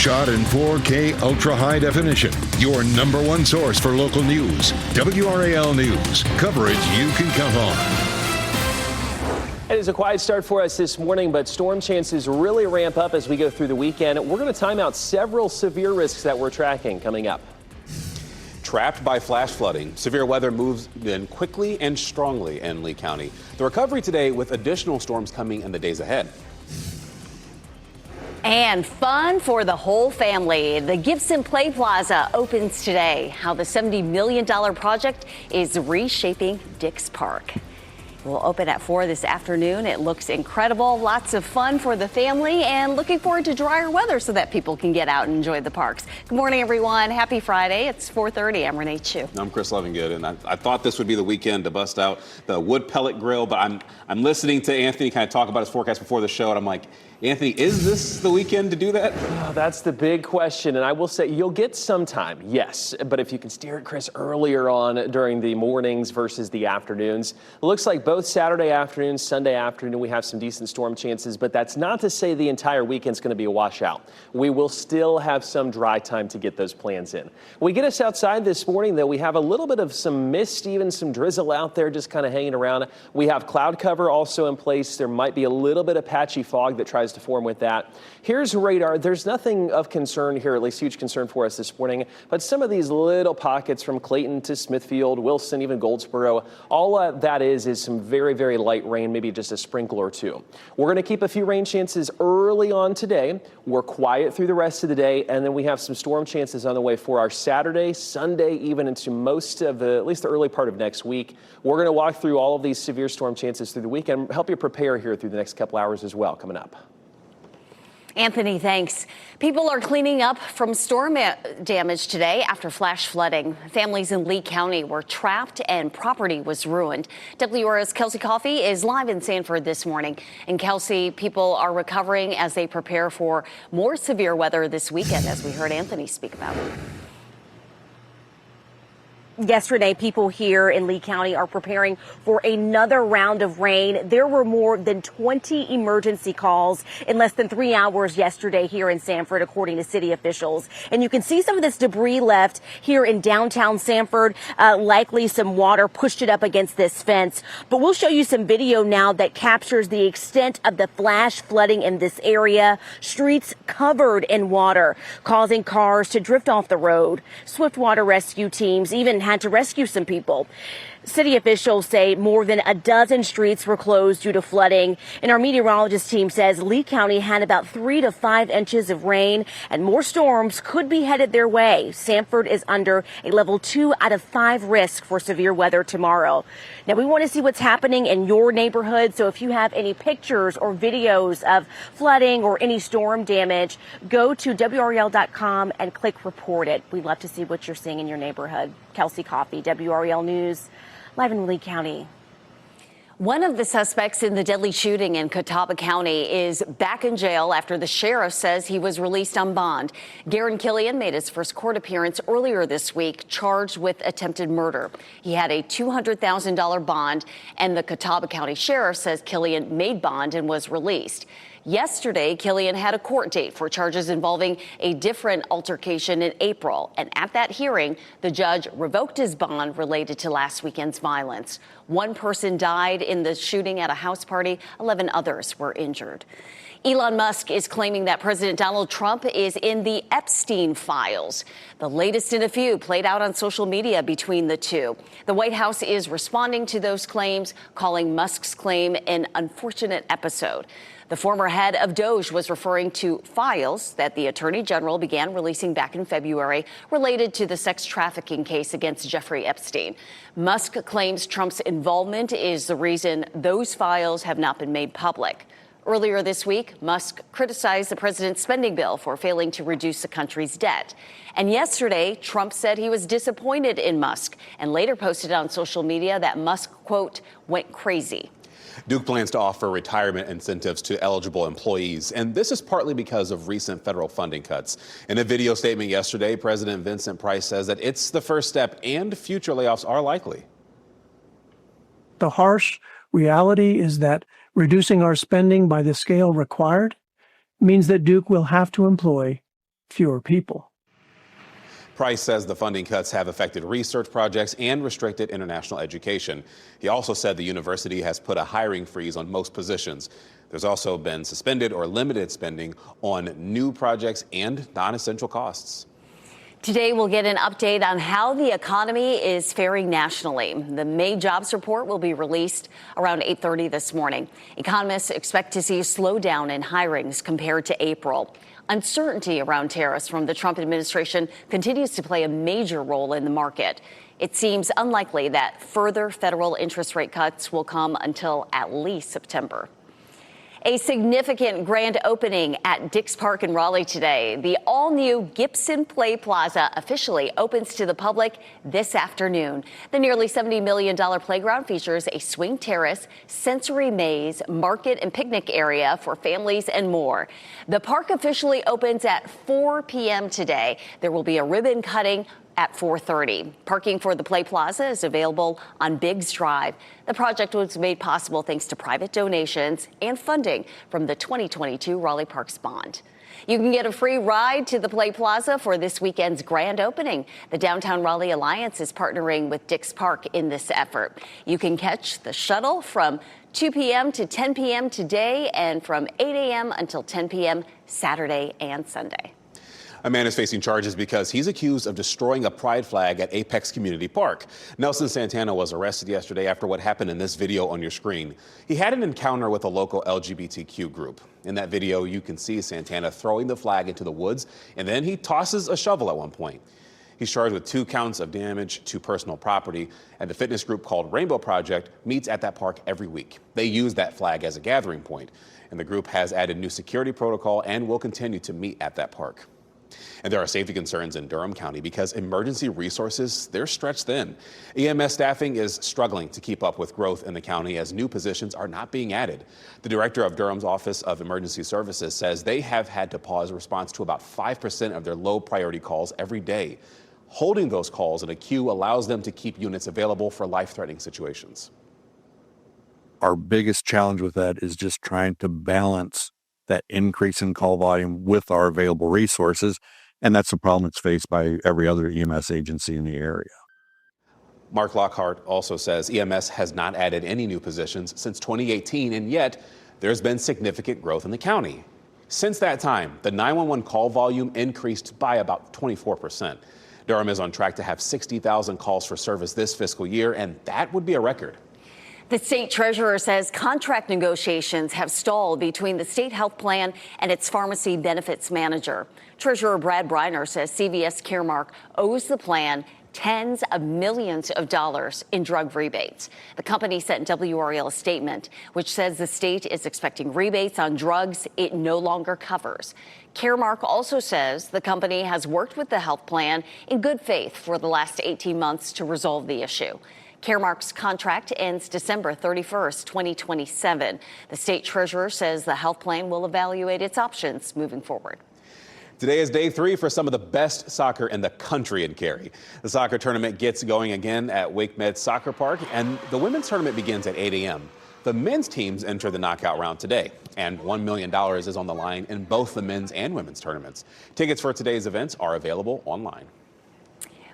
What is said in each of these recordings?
Shot in 4K ultra high definition. Your number one source for local news. WRAL News. Coverage you can count on. It is a quiet start for us this morning, but storm chances really ramp up as we go through the weekend. We're going to time out several severe risks that we're tracking coming up. Trapped by flash flooding, severe weather moves in quickly and strongly in Lee County. The recovery today with additional storms coming in the days ahead. And fun for the whole family. The Gibson Play Plaza opens today. How the $70 million project is reshaping Dix Park. We'll open at 4 this afternoon. It looks incredible. Lots of fun for the family and looking forward to drier weather so that people can get out and enjoy the parks. Good morning, everyone. Happy Friday. It's 4:30. I'm Renee Chu. I'm Chris Lovingood, and I thought this would be the weekend to bust out the wood pellet grill, but I'm listening to Anthony kind of talk about his forecast before the show, and I'm like, Anthony, is this the weekend to do that? Oh, that's the big question, and I will say you'll get some time, yes, but if you can steer it, Chris, earlier on during the mornings versus the afternoons. It looks like both Saturday afternoon, Sunday afternoon, we have some decent storm chances, but that's not to say the entire weekend's going to be a washout. We will still have some dry time to get those plans in. We get us outside this morning, though, we have a little bit of some mist, even some drizzle out there just kind of hanging around. We have cloud cover also in place. There might be a little bit of patchy fog that tries to form with that. Here's radar. There's nothing of concern here, at least huge concern for us this morning, but some of these little pockets from Clayton to Smithfield, Wilson, even Goldsboro, all that is some very, very light rain, maybe just a sprinkle or two. We're going to keep a few rain chances early on today. We're quiet through the rest of the day, and then we have some storm chances on the way for our Saturday, Sunday, even into most of at least the early part of next week. We're going to walk through all of these severe storm chances through the weekend, help you prepare here through the next couple hours as well coming up. Anthony, thanks. People are cleaning up from storm damage today after flash flooding. Families in Lee County were trapped and property was ruined. WRAL's Kelsey Coffey is live in Sanford this morning. And Kelsey, people are recovering as they prepare for more severe weather this weekend, as we heard Anthony speak about. Yesterday, people here in Lee County are preparing for another round of rain. There were more than 20 emergency calls in less than 3 hours yesterday here in Sanford, according to city officials. And you can see some of this debris left here in downtown Sanford. Likely some water pushed it up against this fence. But we'll show you some video now that captures the extent of the flash flooding in this area. Streets covered in water, causing cars to drift off the road. Swift water rescue teams even had to rescue some people. City officials say more than a dozen streets were closed due to flooding. And our meteorologist team says Lee County had about 3 to 5 inches of rain and more storms could be headed their way. Sanford is under a level 2 out of 5 risk for severe weather tomorrow. Now, we want to see what's happening in your neighborhood. So if you have any pictures or videos of flooding or any storm damage, go to WRAL.com and click report it. We'd love to see what you're seeing in your neighborhood. Kelsey Coffey, WRAL News, live in Lee County. One of the suspects in the deadly shooting in Catawba County is back in jail after the sheriff says he was released on bond. Garen Killian made his first court appearance earlier this week, charged with attempted murder. He had a $200,000 bond, and the Catawba County sheriff says Killian made bond and was released. Yesterday, Killian had a court date for charges involving a different altercation in April. And at that hearing, the judge revoked his bond related to last weekend's violence. One person died in the shooting at a house party. 11 others were injured. Elon Musk is claiming that President Donald Trump is in the Epstein files. The latest in a few played out on social media between the two. The White House is responding to those claims, calling Musk's claim an unfortunate episode. The former head of DOJ was referring to files that the Attorney General began releasing back in February related to the sex trafficking case against Jeffrey Epstein. Musk claims Trump's involvement is the reason those files have not been made public. Earlier this week, Musk criticized the president's spending bill for failing to reduce the country's debt. And yesterday, Trump said he was disappointed in Musk and later posted on social media that Musk, quote, went crazy. Duke plans to offer retirement incentives to eligible employees, and this is partly because of recent federal funding cuts. In a video statement yesterday, President Vincent Price says that it's the first step and future layoffs are likely. The harsh reality is that reducing our spending by the scale required means that Duke will have to employ fewer people. Price says the funding cuts have affected research projects and restricted international education. He also said the university has put a hiring freeze on most positions. There's also been suspended or limited spending on new projects and non-essential costs. Today, we'll get an update on how the economy is faring nationally. The May jobs report will be released around 8:30 this morning. Economists expect to see a slowdown in hirings compared to April. Uncertainty around tariffs from the Trump administration continues to play a major role in the market. It seems unlikely that further federal interest rate cuts will come until at least September. A significant grand opening at Dix Park in Raleigh today. The all-new Gibson Play Plaza officially opens to the public this afternoon. The nearly $70 million playground features a swing terrace, sensory maze, market and picnic area for families and more. The park officially opens at 4 p.m. today. There will be a ribbon cutting at 4:30. Parking for the Play Plaza is available on Biggs Drive. The project was made possible thanks to private donations and funding from the 2022 Raleigh Parks Bond. You can get a free ride to the Play Plaza for this weekend's grand opening. The Downtown Raleigh Alliance is partnering with Dix Park in this effort. You can catch the shuttle from 2 p.m. to 10 p.m. today and from 8 a.m. until 10 p.m. Saturday and Sunday. A man is facing charges because he's accused of destroying a pride flag at Apex Community Park. Nelson Santana was arrested yesterday after what happened in this video on your screen. He had an encounter with a local LGBTQ group. In that video, you can see Santana throwing the flag into the woods, and then he tosses a shovel at one point. He's charged with 2 counts of damage to personal property, and the fitness group called Rainbow Project meets at that park every week. They use that flag as a gathering point, and the group has added new security protocol and will continue to meet at that park. And there are safety concerns in Durham County because emergency resources, they're stretched thin. EMS staffing is struggling to keep up with growth in the county as new positions are not being added. The director of Durham's Office of Emergency Services says they have had to pause response to about 5% of their low priority calls every day. Holding those calls in a queue allows them to keep units available for life-threatening situations. Our biggest challenge with that is just trying to balance that increase in call volume with our available resources. And that's a problem that's faced by every other EMS agency in the area. Mark Lockhart also says EMS has not added any new positions since 2018, and yet there's been significant growth in the county. Since that time, the 911 call volume increased by about 24%. Durham is on track to have 60,000 calls for service this fiscal year, and that would be a record. The state treasurer says contract negotiations have stalled between the state health plan and its pharmacy benefits manager. Treasurer Brad Briner says CVS Caremark owes the plan tens of millions of dollars in drug rebates. The company sent WRAL a statement which says the state is expecting rebates on drugs it no longer covers. Caremark also says the company has worked with the health plan in good faith for the last 18 months to resolve the issue. Caremark's contract ends December 31st, 2027. The state treasurer says the health plan will evaluate its options moving forward. Today is day 3 for some of the best soccer in the country in Cary. The soccer tournament gets going again at Wake Med Soccer Park, and the women's tournament begins at 8 a.m. The men's teams enter the knockout round today, and $1 million is on the line in both the men's and women's tournaments. Tickets for today's events are available online.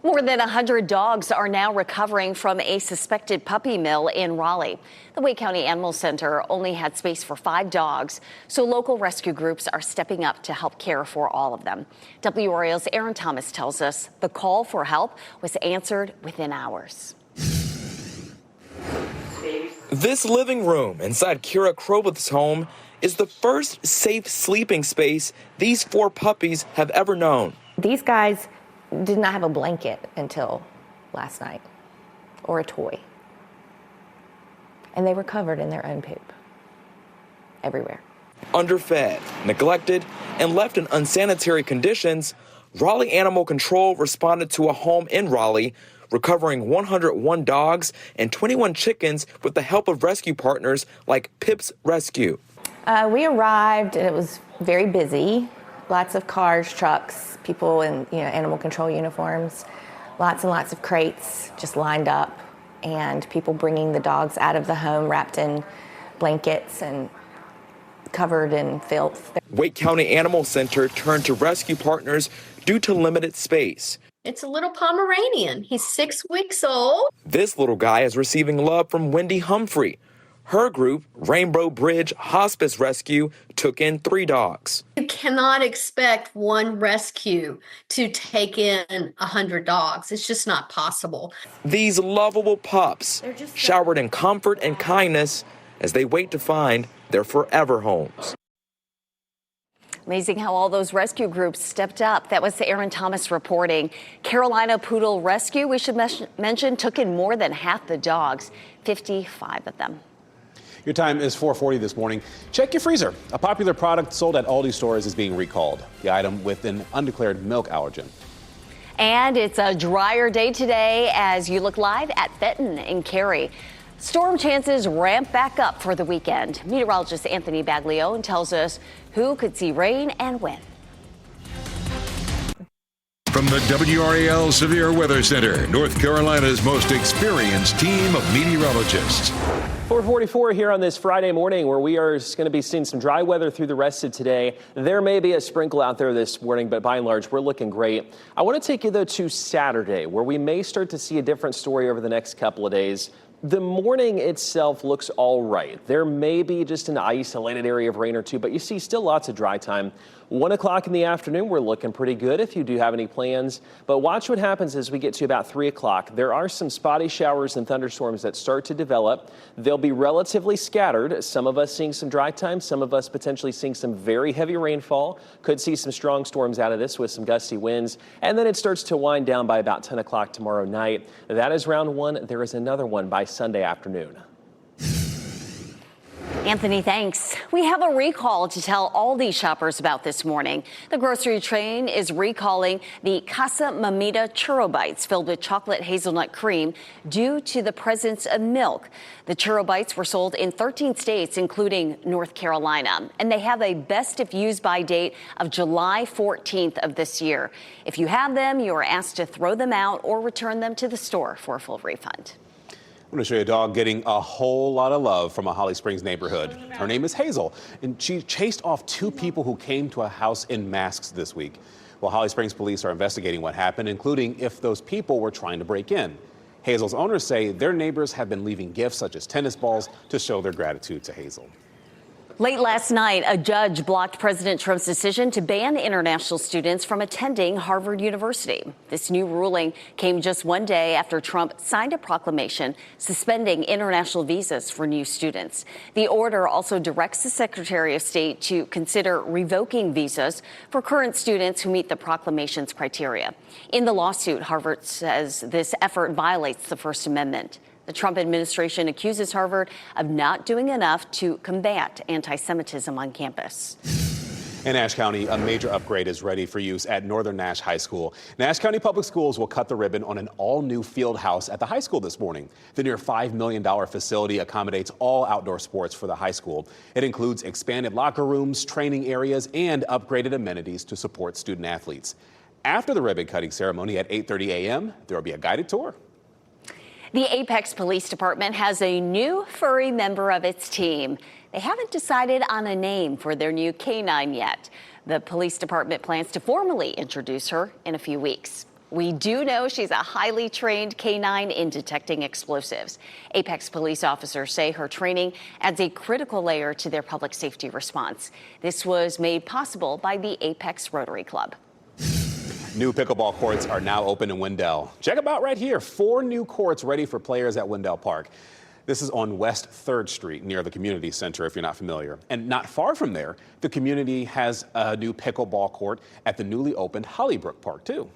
More than 100 dogs are now recovering from a suspected puppy mill in Raleigh. The Wake County Animal Center only had space for 5 dogs, so local rescue groups are stepping up to help care for all of them. WRAL's Aaron Thomas tells us the call for help was answered within hours. This living room inside Kira Crowth's home is the first safe sleeping space these 4 puppies have ever known. These guys did not have a blanket until last night, or a toy. And they were covered in their own poop everywhere. Underfed, neglected, and left in unsanitary conditions, Raleigh Animal Control responded to a home in Raleigh, recovering 101 dogs and 21 chickens with the help of rescue partners like Pips Rescue. We arrived and it was very busy. Lots of cars, trucks, people in animal control uniforms, lots and lots of crates just lined up, and people bringing the dogs out of the home wrapped in blankets, and covered in filth. Wake County Animal Center turned to rescue partners due to limited space. It's a little Pomeranian. He's 6 weeks old. This little guy is receiving love from Wendy Humphrey. Her group, Rainbow Bridge Hospice Rescue, took in 3 dogs. You cannot expect one rescue to take in 100 dogs. It's just not possible. These lovable pups showered in comfort and kindness as they wait to find their forever homes. Amazing how all those rescue groups stepped up. That was Aaron Thomas reporting. Carolina Poodle Rescue, we should mention, took in more than half the dogs, 55 of them. Your time is 4:40 this morning. Check your freezer. A popular product sold at Aldi stores is being recalled. The item with an undeclared milk allergen. And it's a drier day today as you look live at Fenton in Cary. Storm chances ramp back up for the weekend. Meteorologist Anthony Baglione tells us who could see rain and when. From the WRAL Severe Weather Center, North Carolina's most experienced team of meteorologists. 4:44 here on this Friday morning, where we are going to be seeing some dry weather through the rest of today. There may be a sprinkle out there this morning, but by and large, we're looking great. I want to take you, though, to Saturday, where we may start to see a different story over the next couple of days. The morning itself looks all right. There may be just an isolated area of rain or two, but you see still lots of dry time. 1 o'clock in the afternoon, we're looking pretty good if you do have any plans. But watch what happens as we get to about 3 o'clock. There are some spotty showers and thunderstorms that start to develop. They'll be relatively scattered. Some of us seeing some dry time, some of us potentially seeing some very heavy rainfall. Could see some strong storms out of this with some gusty winds. And then it starts to wind down by about 10 o'clock tomorrow night. That is round one. There is another one by Sunday afternoon. Anthony, thanks. We have a recall to tell Aldi shoppers about this morning. The grocery chain is recalling the Casa Mamita Churro Bites filled with chocolate hazelnut cream due to the presence of milk. The Churro Bites were sold in 13 states, including North Carolina, and they have a best if used by date of July 14th of this year. If you have them, you are asked to throw them out or return them to the store for a full refund. I'm going to show you a dog getting a whole lot of love from a Holly Springs neighborhood. Her name is Hazel, and she chased off 2 people who came to a house in masks this week. Well, Holly Springs police are investigating what happened, including if those people were trying to break in. Hazel's owners say their neighbors have been leaving gifts such as tennis balls to show their gratitude to Hazel. Late last night, a judge blocked President Trump's decision to ban international students from attending Harvard University. This new ruling came just one day after Trump signed a proclamation suspending international visas for new students. The order also directs the Secretary of State to consider revoking visas for current students who meet the proclamation's criteria. In the lawsuit, Harvard says this effort violates the First Amendment. The Trump administration accuses Harvard of not doing enough to combat anti-Semitism on campus. In Nash County, a major upgrade is ready for use at Northern Nash High School. Nash County Public Schools will cut the ribbon on an all-new field house at the high school this morning. The near $5 million facility accommodates all outdoor sports for the high school. It includes expanded locker rooms, training areas, and upgraded amenities to support student athletes. After the ribbon-cutting ceremony at 8:30 a.m., there will be a guided tour. The Apex Police Department has a new furry member of its team. They haven't decided on a name for their new canine yet. The police department plans to formally introduce her in a few weeks. We do know she's a highly trained canine in detecting explosives. Apex police officers say her training adds a critical layer to their public safety response. This was made possible by the Apex Rotary Club. New pickleball courts are now open in Wendell. Check them out right here. 4 new courts ready for players at Wendell Park. This is on West 3rd Street near the community center, if you're not familiar. And not far from there, the community has a new pickleball court at the newly opened Hollybrook Park, too.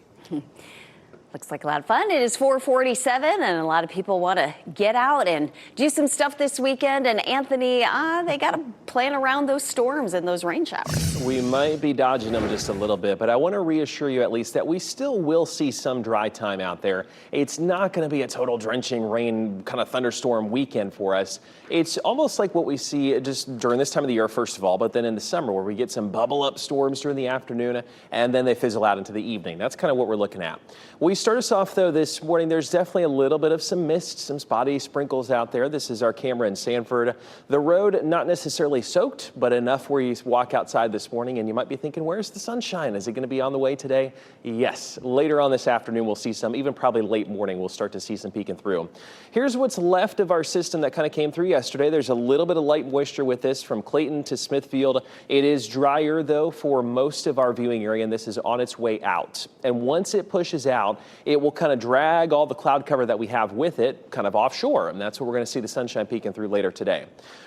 Looks like a lot of fun. It is 4:47, and a lot of people want to get out and do some stuff this weekend. And Anthony, they got to plan around those storms and those rain showers. We might be dodging them just a little bit, but I want to reassure you at least that we still will see some dry time out there. It's not going to be a total drenching rain kind of thunderstorm weekend for us. It's almost like what we see just during this time of the year, first of all, but then in the summer where we get some bubble up storms during the afternoon and then they fizzle out into the evening. That's kind of what we're looking at. We start us off, though, this morning, there's definitely a little bit of some mist, some spotty sprinkles out there. This is our camera in Sanford. The road not necessarily soaked, but enough where you walk outside this morning and you might be thinking, where's the sunshine? Is it going to be on the way today? Yes. Later on this afternoon, we'll see some, even probably late morning, we'll start to see some peeking through. Here's what's left of our system that kind of came through yesterday. There's a little bit of light moisture with this from Clayton to Smithfield. It is drier, though, for most of our viewing area, and this is on its way out. And once it pushes out, it will kind of drag all the cloud cover that we have with it kind of offshore, and that's where we're going to see the sunshine peeking through later today.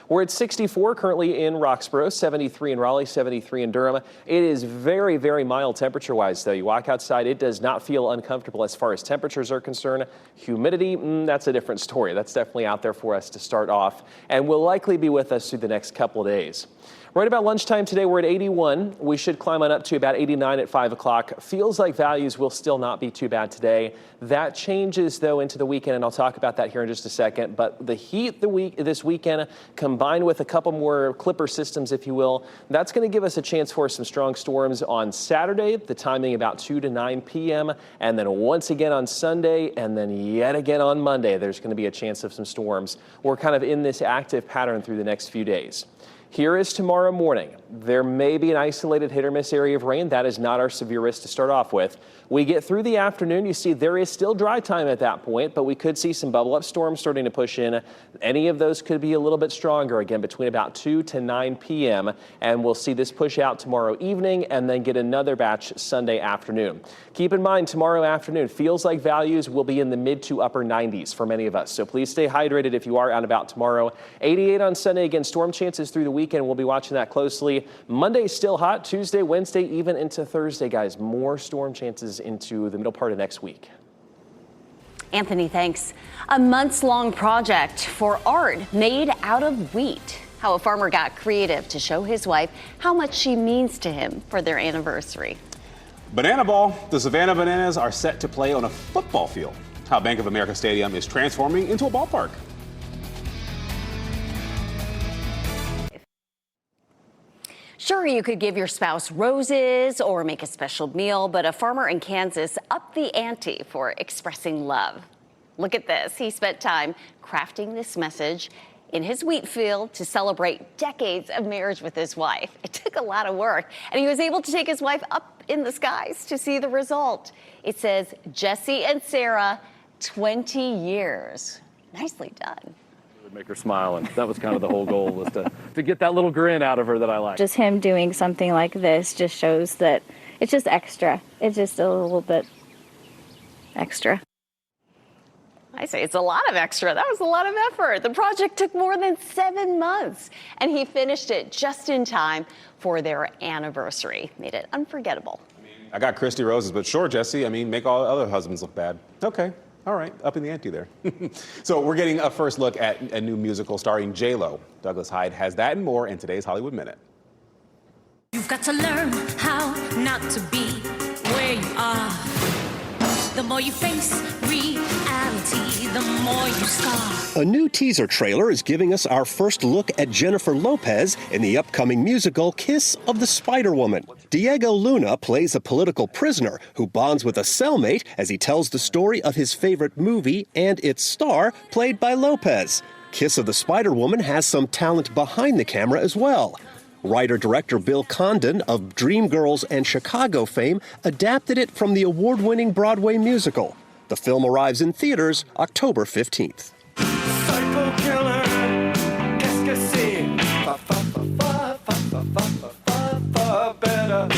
We're at 64 currently in Roxborough, 73 in Raleigh, 73 in Durham. It is very, very mild temperature-wise, though. You walk outside, it does not feel uncomfortable as far as temperatures are concerned. Humidity, that's a different story. That's definitely out there for us to start off, and will likely be with us through the next couple of days. Right about lunchtime today, we're at 81. We should climb on up to about 89 at 5 o'clock. Feels like values will still not be too bad today. That changes, though, into the weekend, and I'll talk about that here in just a second. But the heat this weekend, combined with a couple more clipper systems, if you will, that's going to give us a chance for some strong storms on Saturday, the timing about 2 to 9 p.m., and then once again on Sunday, and then yet again on Monday, there's going to be a chance of some storms. We're kind of in this active pattern through the next few days. Here is tomorrow morning. There may be an isolated hit or miss area of rain. That is not our severe risk to start off with. We get through the afternoon. You see there is still dry time at that point, but we could see some bubble up storms starting to push in. Any of those could be a little bit stronger again between about 2 to 9 p.m. And we'll see this push out tomorrow evening and then get another batch Sunday afternoon. Keep in mind tomorrow afternoon feels like values will be in the mid to upper 90s for many of us. So please stay hydrated if you are out and about tomorrow. 88 on Sunday. Again, storm chances through the weekend. We'll be watching that closely. Monday still hot. Tuesday, Wednesday, even into Thursday, guys. More storm chances into the middle part of next week. Anthony, thanks. A months-long project for art made out of wheat. How a farmer got creative to show his wife how much she means to him for their anniversary. Banana ball. The Savannah Bananas are set to play on a football field. How Bank of America Stadium is transforming into a ballpark. Sure, you could give your spouse roses or make a special meal, but a farmer in Kansas upped the ante for expressing love. Look at this. He spent time crafting this message in his wheat field to celebrate decades of marriage with his wife. It took a lot of work, and he was able to take his wife up in the skies to see the result. It says, Jesse and Sarah, 20 years. Nicely done. Make her smile, and that was kind of the whole goal, was to get that little grin out of her that I like. Just him doing something like this just shows that it's just extra. It's just a little bit extra. I say it's a lot of extra. That was a lot of effort. The project took more than 7 months, and he finished it just in time for their anniversary. Made it unforgettable. I got Christy roses, but sure, Jesse, make all other husbands look bad. Okay. All right, up in the ante there. So we're getting a first look at a new musical starring J-Lo. Douglas Hyde has that and more in today's Hollywood Minute. You've got to learn how not to be where you are. The more you face reality, the more you scar. A new teaser trailer is giving us our first look at Jennifer Lopez in the upcoming musical Kiss of the Spider-Woman. Diego Luna plays a political prisoner who bonds with a cellmate as he tells the story of his favorite movie and its star, played by Lopez. Kiss of the Spider-Woman has some talent behind the camera as well. Writer-director Bill Condon of Dreamgirls and Chicago fame adapted it from the award-winning Broadway musical. The film arrives in theaters October 15th.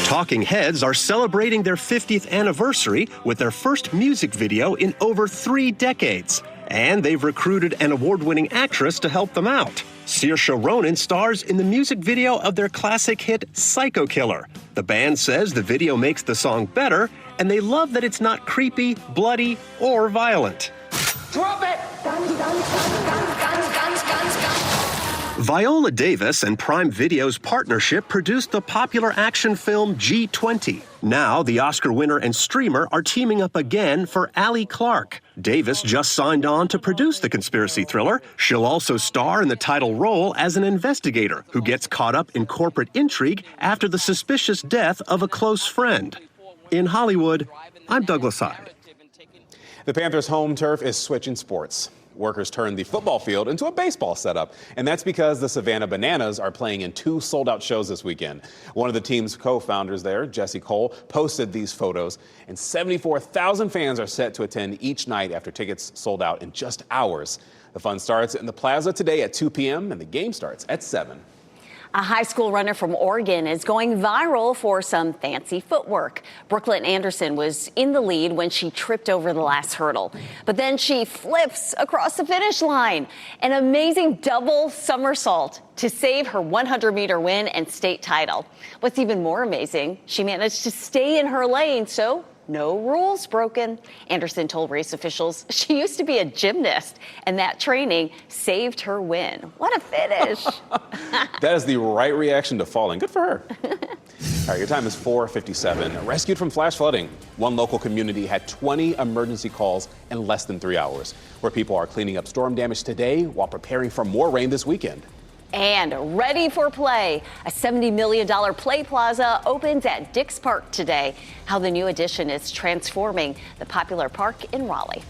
Talking Heads are celebrating their 50th anniversary with their first music video in over 3 decades. And they've recruited an award-winning actress to help them out. Saoirse Ronan stars in the music video of their classic hit Psycho Killer. The band says the video makes the song better, and they love that it's not creepy, bloody, or violent. Drop it! Guns, guns, guns, guns, guns, guns, guns, guns. Viola Davis and Prime Video's partnership produced the popular action film G20. Now, the Oscar winner and streamer are teaming up again for Allie Clark. Davis just signed on to produce the conspiracy thriller. She'll also star in the title role as an investigator who gets caught up in corporate intrigue after the suspicious death of a close friend. In Hollywood, I'm Douglas Hyde. The Panthers' home turf is switching sports. Workers turned the football field into a baseball setup, and that's because the Savannah Bananas are playing in 2 sold-out shows this weekend. One of the team's co-founders there, Jesse Cole, posted these photos, and 74,000 fans are set to attend each night after tickets sold out in just hours. The fun starts in the plaza today at 2 p.m., and the game starts at 7. A high school runner from Oregon is going viral for some fancy footwork. Brooklyn Anderson was in the lead when she tripped over the last hurdle, but then she flips across the finish line. An amazing double somersault to save her 100-meter win and state title. What's even more amazing, she managed to stay in her lane, so no rules broken. Anderson told race officials she used to be a gymnast, and that training saved her win. What a finish. That is the right reaction to falling. Good for her. All right, your time is 4:57. Rescued from flash flooding. One local community had 20 emergency calls in less than 3 hours, where people are cleaning up storm damage today while preparing for more rain this weekend. And ready for play. A $70 million play plaza opens at Dix Park today. How the new addition is transforming the popular park in Raleigh.